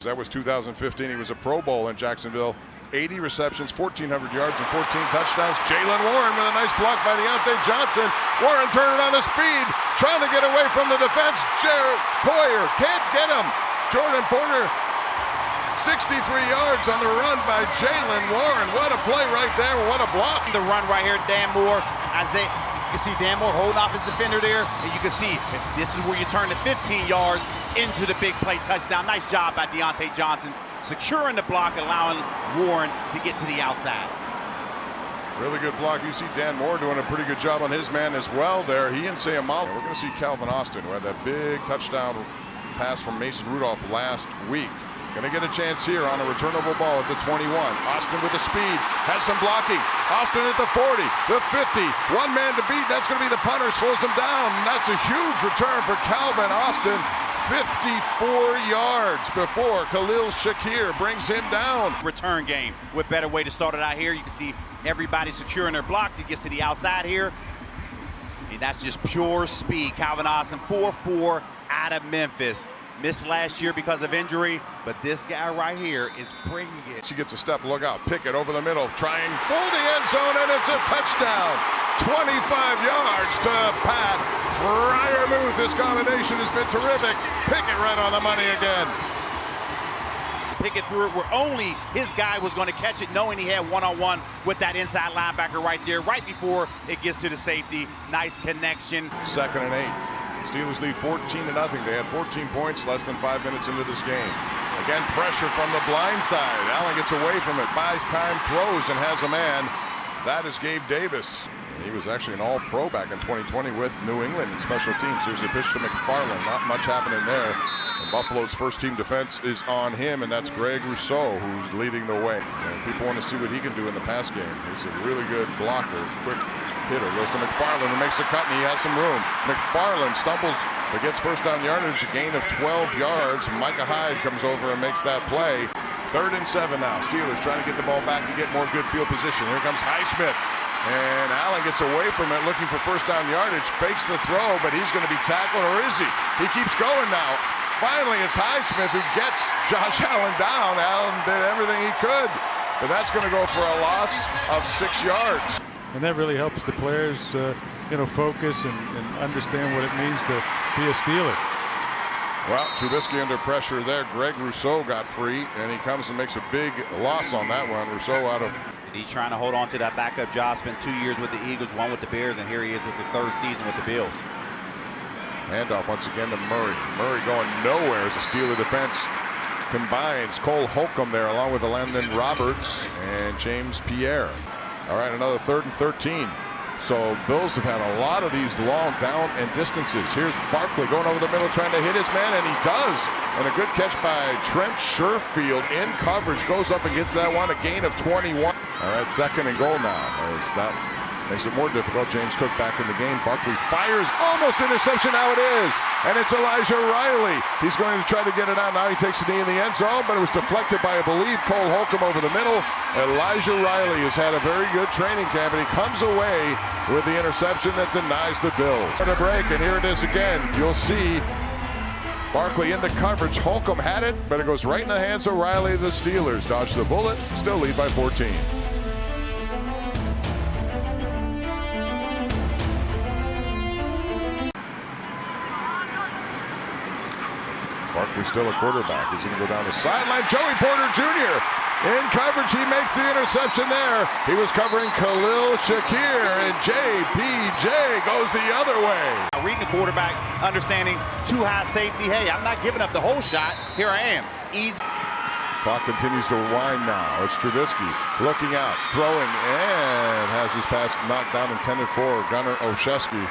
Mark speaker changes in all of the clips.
Speaker 1: That was 2015. He was a Pro Bowl in Jacksonville. 80 receptions, 1,400 yards, and 14 touchdowns. Jaylen Warren with a nice block by Deontay Johnson. Warren turning on his speed, trying to get away from the defense. Jared Poyer can't get him. Jordan Porter, 63 yards on the run by Jaylen Warren. What a play right there. What a block.
Speaker 2: The run right here, Dan Moore. You can see Dan Moore holding off his defender there, and you can see this is where you turn the 15 yards into the big play touchdown. Nice job by Deontay Johnson, securing the block, allowing Warren to get to the outside.
Speaker 1: Really good block. You see Dan Moore doing a pretty good job on his man as well there. He and Sayamala. We're going to see Calvin Austin, who had that big touchdown pass from Mason Rudolph last week. Going to get a chance here on a returnable ball at the 21. Austin with the speed, has some blocking. Austin at the 40, the 50. One man to beat. That's going to be the punter. Slows him down. And that's a huge return for Calvin Austin. 54 yards before Khalil Shakir brings him down.
Speaker 2: Return game. What better way to start it out here? You can see everybody securing their blocks. He gets to the outside here. And that's just pure speed. Calvin Austin, 4-4 out of Memphis. Missed last year because of injury, but this guy right here is bringing it.
Speaker 1: She gets a step, look out, Pickett over the middle, trying for the end zone, and it's a touchdown. 25 yards to Pat Freiermuth. This combination has been terrific. Pickett right on the money again.
Speaker 2: Pickett threw it where only his guy was going to catch it, knowing he had one-on-one with that inside linebacker right there, right before it gets to the safety. Nice connection.
Speaker 1: 2nd and 8. Steelers lead 14-0. They had 14 points less than 5 minutes into this game. Again, pressure from the blind side. Allen gets away from it, buys time, throws, and has a man. That is Gabe Davis. He was actually an all-pro back in 2020 with New England in special teams. There's a pitch to McFarland. Not much happening there. And Buffalo's first-team defense is on him, and that's Greg Rousseau who's leading the way. And people want to see what he can do in the pass game. He's a really good blocker, quick hitter. Goes to McFarland and makes a cut, and he has some room. McFarland stumbles but gets first down yardage, a gain of 12 yards. Micah Hyde comes over and makes that play. 3rd and 7 now. Steelers trying to get the ball back to get more good field position. Here comes Highsmith. And Allen gets away from it, looking for first down yardage. Fakes the throw, but he's going to be tackled, or is he? He keeps going now. Finally, it's Highsmith who gets Josh Allen down. Allen did everything he could, but that's going to go for a loss of 6 yards.
Speaker 3: And that really helps the players, focus and understand what it means to be a Steeler.
Speaker 1: Well, Trubisky under pressure there. Greg Rousseau got free, and he comes and makes a big loss on that one. Rousseau out of...
Speaker 2: He's trying to hold on to that backup job. Spent 2 years with the Eagles, 1 with the Bears, and here he is with the 3rd season with the Bills.
Speaker 1: Handoff once again to Murray. Murray going nowhere as the Steeler defense combines. Cole Holcomb there along with Landon Roberts and James Pierre. All right, another 3rd and 13. So Bills have had a lot of these long down and distances. Here's Barkley going over the middle trying to hit his man, and he does. And a good catch by Trent Sherfield in coverage. Goes up and gets that one, a gain of 21. All right, 2nd and goal now. As that makes it more difficult. James Cook back in the game. Barkley fires, almost interception. Now it is. And it's Elijah Riley. He's going to try to get it out. Now he takes a knee in the end zone, but it was deflected by, I believe, Cole Holcomb over the middle. Elijah Riley has had a very good training camp, and he comes away with the interception that denies the Bills. For the break, and here it is again. You'll see Barkley into coverage. Holcomb had it, but it goes right in the hands of Riley. The Steelers dodge the bullet, still lead by 14. Barkley still a quarterback. He's going to go down the sideline. Joey Porter Jr. in coverage. He makes the interception there. He was covering Khalil Shakir, and JPJ goes the other way.
Speaker 2: Reading the quarterback, understanding too high safety. Hey, I'm not giving up the whole shot. Here I am. Easy.
Speaker 1: Clock continues to wind now. It's Trubisky looking out, throwing, and has his pass knocked down, intended for Gunnar Olszewski.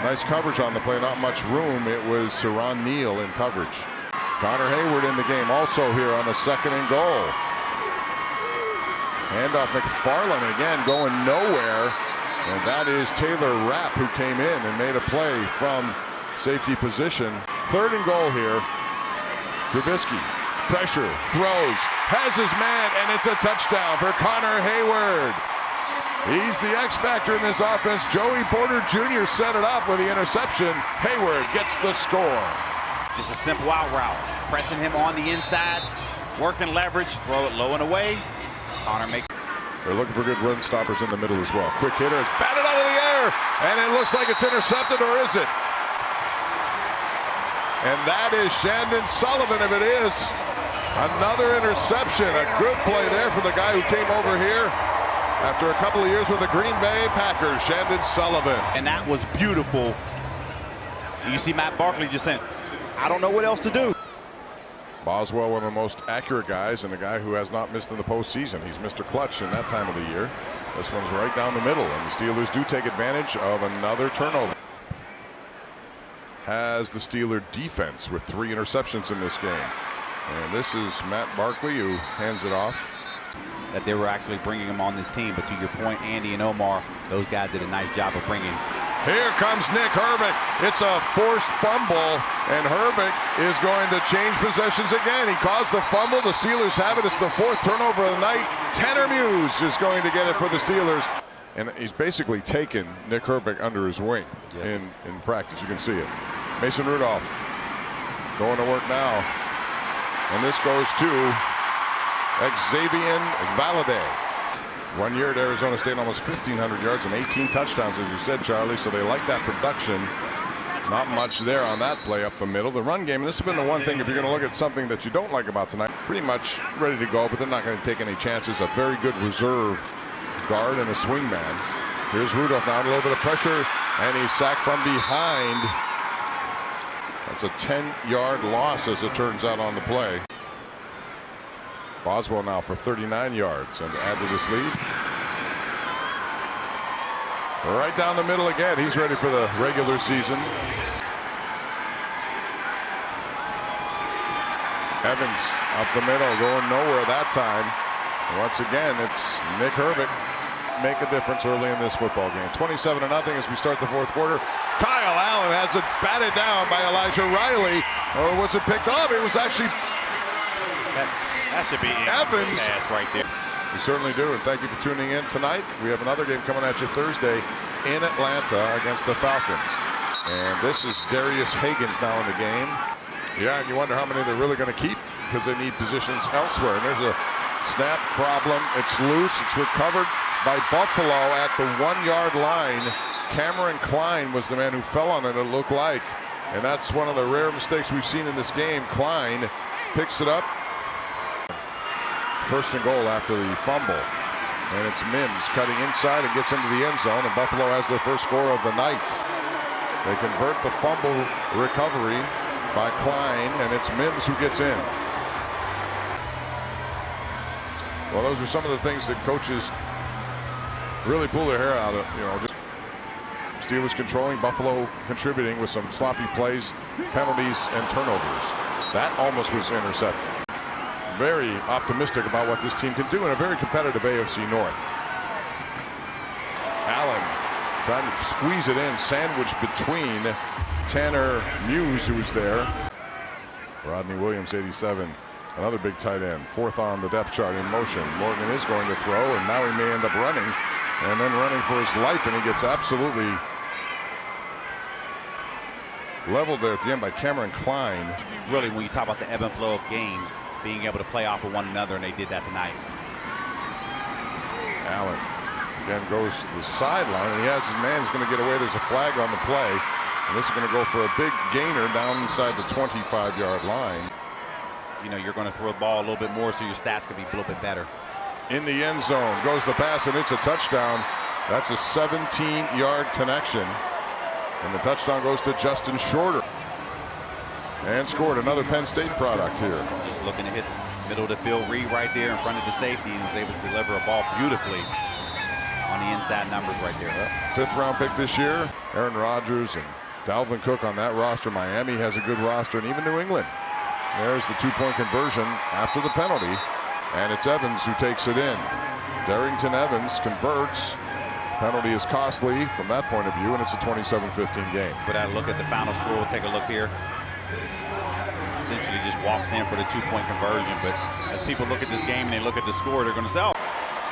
Speaker 1: Nice coverage on the play, not much room. It was Saron Neal in coverage. Connor Hayward in the game also here on the 2nd and goal. Handoff McFarland again going nowhere. And that is Taylor Rapp who came in and made a play from safety position. 3rd and goal here. Trubisky, pressure, throws, has his man, and it's a touchdown for Connor Hayward. He's the X factor in this offense. Joey Porter Jr. set it up with the interception. Hayward gets the score.
Speaker 2: Just a simple out route. pressing him on the inside, working leverage, throw it low and away. Connor makes.
Speaker 1: They're looking for good run stoppers in the middle as well. Quick hitter, it's batted out of the air, and it looks like it's intercepted, or is it? And that is Shandon Sullivan, if it is. Another interception. A good play there for the guy who came over here after a couple of years with the Green Bay Packers, Shandon Sullivan.
Speaker 2: And that was beautiful. You see Matt Barkley just saying, I don't know what else to do.
Speaker 1: Boswell, one of the most accurate guys, and a guy who has not missed in the postseason. He's Mr. Clutch in that time of the year. This one's right down the middle, and the Steelers do take advantage of another turnover. Has the Steeler defense with 3 interceptions in this game. And this is Matt Barkley who hands it off.
Speaker 2: That they were actually bringing him on this team. But to your point, Andy and Omar, those guys did a nice job of bringing.
Speaker 1: Here comes Nick Herbig. It's a forced fumble, and Herbig is going to change possessions again. He caused the fumble. The Steelers have it. It's the 4th turnover of the night. Tanner Muse is going to get it for the Steelers. And he's basically taken Nick Herbig under his wing in practice. You can see it. Mason Rudolph going to work now. And this goes to Xavier Valladay. 1 year at Arizona State, almost 1,500 yards and 18 touchdowns, as you said, Charlie. So they like that production. Not much there on that play up the middle. The run game, and this has been the one thing, if you're going to look at something that you don't like about tonight, pretty much ready to go, but they're not going to take any chances. A very good reserve guard and a swing man. Here's Rudolph now, a little bit of pressure, and he's sacked from behind. That's a 10-yard loss, as it turns out, on the play. Boswell now for 39 yards, and to add to this lead. Right down the middle again. He's ready for the regular season. Evans up the middle, going nowhere that time. Once again, it's Nick Herbig. Make a difference early in this football game. 27-0 as we start the 4th quarter. Kyle Allen has it batted down by Elijah Riley. Or was it picked up? It was actually
Speaker 2: that should be
Speaker 1: Evans.
Speaker 2: Pass right there.
Speaker 1: We certainly do, and thank you for tuning in tonight. We have another game coming at you Thursday in Atlanta against the Falcons. And this is Darius Higgins now in the game. Yeah, and you wonder how many they're really going to keep because they need positions elsewhere. And there's a snap problem. It's loose. It's recovered by Buffalo at the 1-yard line. Cameron Klein was the man who fell on it, it looked like. And that's one of the rare mistakes we've seen in this game. Klein picks it up. 1st and goal after the fumble. And it's Mims cutting inside and gets into the end zone. And Buffalo has their first score of the night. They convert the fumble recovery by Klein, and it's Mims who gets in. Well, those are some of the things that coaches really pull their hair out of. You know, just Steelers controlling, Buffalo contributing with some sloppy plays, penalties, and turnovers. That almost was intercepted. Very optimistic about what this team can do in a very competitive AFC North. Allen trying to squeeze it in, sandwiched between Tanner Muse, who was there. Rodney Williams, 87. Another big tight end. 4th on the depth chart in motion. Morgan is going to throw, and now he may end up running. And then running for his life, and he gets absolutely leveled there at the end by Cameron Klein.
Speaker 2: Really, when you talk about the ebb and flow of games, being able to play off of one another, and they did that tonight.
Speaker 1: Allen again goes to the sideline, and he has his man. He's going to get away. There's a flag on the play, and this is going to go for a big gainer down inside the 25-yard line.
Speaker 2: You know, you're going to throw the ball a little bit more, so your stats can be a little bit better.
Speaker 1: In the end zone goes the pass, and it's a touchdown. That's a 17-yard connection, and the touchdown goes to Justin Shorter. And scored another Penn State product here.
Speaker 2: Just looking to hit middle of the field read right there in front of the safety, and was able to deliver a ball beautifully on the inside numbers right there.
Speaker 1: 5th round pick this year. Aaron Rodgers and Dalvin Cook on that roster. Miami has a good roster, and even New England. There's the 2-point conversion after the penalty, and it's Evans who takes it in. Darrington Evans converts. Penalty is costly from that point of view, and it's a 27-15 game.
Speaker 2: But I look at the final score. We'll take a look here. Essentially just walks in for the 2-point conversion, but as people look at this game and they look at the score, they're going to say, oh.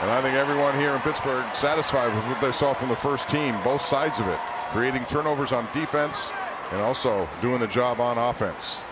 Speaker 1: And I think everyone here in Pittsburgh satisfied with what they saw from the first team, both sides of it, creating turnovers on defense and also doing the job on offense.